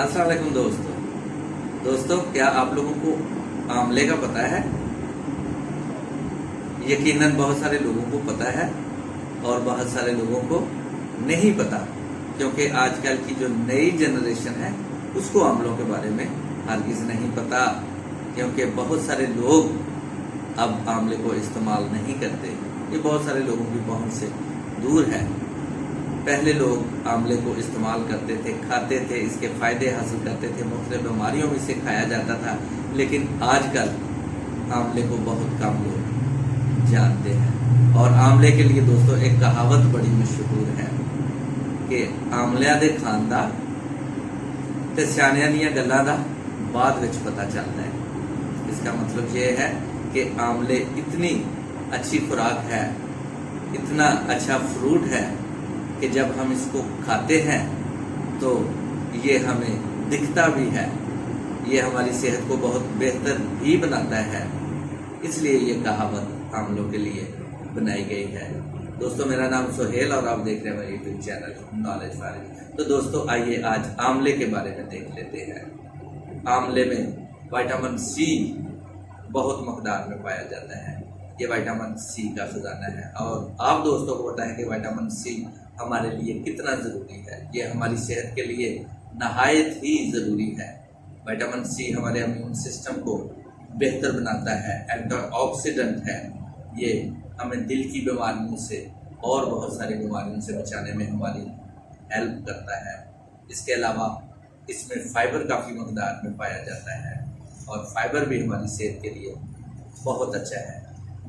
अस्सलाम वालेकुम दोस्तों, क्या आप लोगों को आंवले का पता है? यकीनन बहुत सारे लोगों को पता है और बहुत सारे लोगों को नहीं पता, क्योंकि आजकल की जो नई जनरेशन है उसको आंवलों के बारे में हरगिज नहीं पता, क्योंकि बहुत सारे लोग अब आंवले को इस्तेमाल नहीं करते। ये बहुत सारे लोगों की पहुंच से दूर है। पहले लोग आंवले को इस्तेमाल करते थे, खाते थे, इसके फायदे हासिल करते थे, मुख्तलिफ बीमारियों में इसे खाया जाता था। लेकिन आजकल आंवले को बहुत कम लोग जानते हैं। और आंवले के लिए दोस्तों एक कहावत बड़ी मशहूर है कि आंवलिਆਂ ਦੇ ਖਾਣ ਦਾ ਤੇ ਸਿਆਣਿਆਂ ਦੀਆਂ ਗੱਲਾਂ ਦਾ बाद ਵਿੱਚ पता चलता है। इसका मतलब ये है कि आंवले इतनी अच्छी खुराक है, इतना अच्छा फ्रूट है कि जब हम इसको खाते हैं तो ये हमें दिखता भी है, ये हमारी सेहत को बहुत बेहतर भी बनाता है। इसलिए ये कहावत आंवलों के लिए बनाई गई है। दोस्तों, मेरा नाम सोहेल और आप देख रहे हैं मेरे यूट्यूब चैनल नॉलेज फॉर। तो दोस्तों, आइए आज आंवले के बारे में देख लेते हैं। आंवले में विटामिन सी बहुत मकदार में पाया जाता है। ये विटामिन सी का खजाना है और आप दोस्तों को पता है कि विटामिन सी हमारे लिए कितना ज़रूरी है। ये हमारी सेहत के लिए नहायत ही ज़रूरी है। विटामिन सी हमारे इम्यून सिस्टम को बेहतर बनाता है, एंटीऑक्सीडेंट है। ये हमें दिल की बीमारियों से और बहुत सारी बीमारियों से बचाने में हमारी हेल्प करता है। इसके अलावा इसमें फाइबर काफ़ी मकदार में पाया जाता है और फाइबर भी हमारी सेहत के लिए बहुत अच्छा है।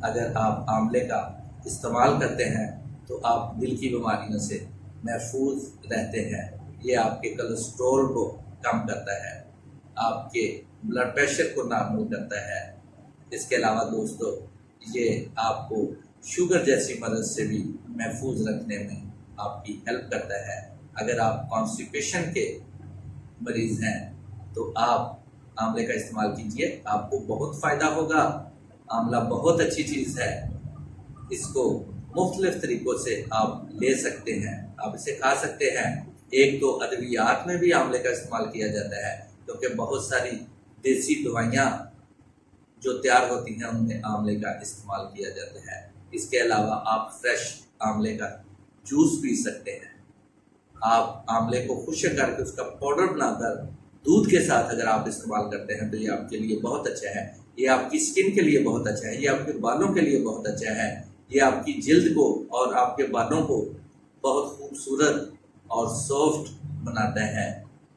अगर आप आंवले का इस्तेमाल करते हैं तो आप दिल की बीमारियों से महफूज रहते हैं। ये आपके कोलेस्ट्रॉल को कम करता है, आपके ब्लड प्रेशर को नॉर्मल करता है। इसके अलावा दोस्तों, ये आपको शुगर जैसी मदद से भी महफूज रखने में आपकी हेल्प करता है। अगर आप कॉन्स्टिपेशन के मरीज़ हैं तो आप आंवले का इस्तेमाल कीजिए, आपको बहुत फ़ायदा होगा। आंवला बहुत अच्छी चीज़ है, इसको मुख्तलिफ तरीक़ों से आप ले सकते हैं, आप इसे खा सकते हैं। एक तो अद्वियात में भी आंवले का इस्तेमाल किया जाता है, क्योंकि बहुत सारी देसी दवाइयाँ जो तैयार होती हैं उनमें आंवले का इस्तेमाल किया जाता है। इसके अलावा आप फ्रेश आंवले का जूस पी सकते हैं। आप आंवले को खुश्क करके उसका पाउडर बनाकर दूध के साथ अगर आप इस्तेमाल करते हैं तो ये आपके लिए बहुत अच्छा है। ये आपकी स्किन के लिए बहुत अच्छा है, ये आपके बालों के लिए बहुत अच्छा है। ये आपकी जिल्द को और आपके बालों को बहुत खूबसूरत और सॉफ्ट बनाता है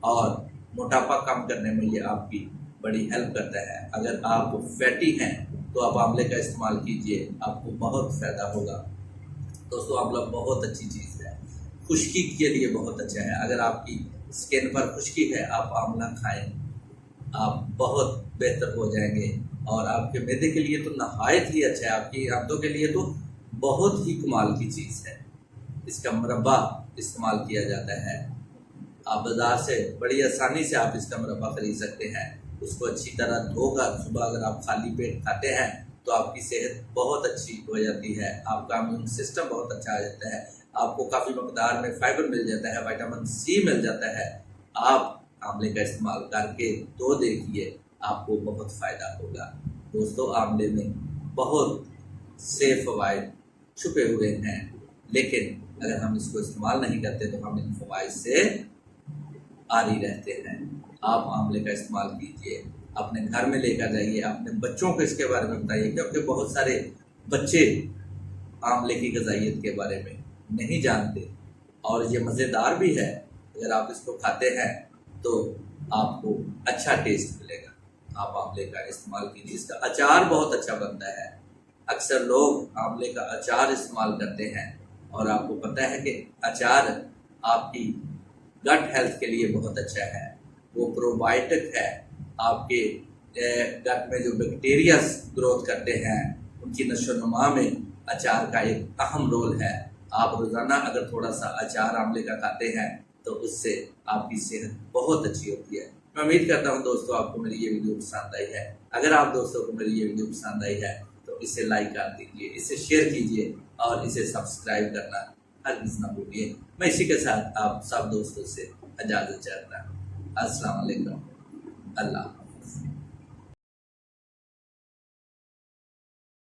और मोटापा कम करने में ये आपकी बड़ी हेल्प करता है। अगर आप फैटी हैं तो आप आंवले का इस्तेमाल कीजिए, आपको बहुत फ़ायदा होगा। दोस्तों, आंवला बहुत अच्छी चीज़ है, खुश्की के लिए बहुत अच्छा है। अगर आपकी स्किन पर खुश्की है, आप आंवला खाएं, आप बहुत बेहतर हो जाएंगे। और आपके मैदे के लिए तो नहायत ही अच्छा है, आपकी आंतों के लिए तो बहुत ही कमाल की चीज़ है। इसका मुरब्बा इस्तेमाल किया जाता है। आप बाज़ार से बड़ी आसानी से आप इसका मुरब्बा खरीद सकते हैं। उसको अच्छी तरह धोकर सुबह अगर आप खाली पेट खाते हैं तो आपकी सेहत बहुत अच्छी हो जाती है, आपका इम्यून सिस्टम बहुत अच्छा आ जाता है, आपको काफ़ी मकदार में फाइबर मिल जाता है, विटामिन सी मिल जाता है। आप आंवले का इस्तेमाल करके तो देखिए, आपको बहुत फ़ायदा होगा। दोस्तों, आंवले में बहुत से फ़वाइद छुपे हुए हैं, लेकिन अगर हम इसको इस्तेमाल नहीं करते तो हम इन फ़वाइद से आरी रहते हैं। आप आंवले का इस्तेमाल कीजिए, अपने घर में लेकर जाइए, अपने बच्चों को इसके बारे में बताइए, क्योंकि बहुत सारे बच्चे आंवले की ग़िज़ाइयत के बारे में नहीं जानते और ये मज़ेदार भी है। अगर आप इसको खाते हैं तो आपको अच्छा टेस्ट मिलेगा। आप आंवले का इस्तेमाल कीजिए, इसका अचार बहुत अच्छा बनता है। अक्सर लोग आंवले का अचार इस्तेमाल करते हैं और आपको पता है कि अचार आपकी गट हेल्थ के लिए बहुत अच्छा है। वो प्रोबायोटिक है, आपके गट में जो बैक्टीरिया ग्रोथ करते हैं उनकी नशोनुमा में अचार का एक अहम रोल है। आप रोज़ाना अगर थोड़ा सा अचार आंवले का खाते हैं तो उससे आपकी सेहत बहुत अच्छी होती है। मैं उम्मीद करता हूँ दोस्तों आपको मेरी ये वीडियो पसंद आई है। अगर आप दोस्तों को मेरी ये वीडियो पसंद आई है तो इसे लाइक कर दीजिए, इसे शेयर कीजिए और इसे सब्सक्राइब करना हरगिज़ ना भूलिए। मैं इसी के साथ आप सब दोस्तों से इजाज़त चाहता हूँ। अस्सलाम वालेकुम। अल्लाह।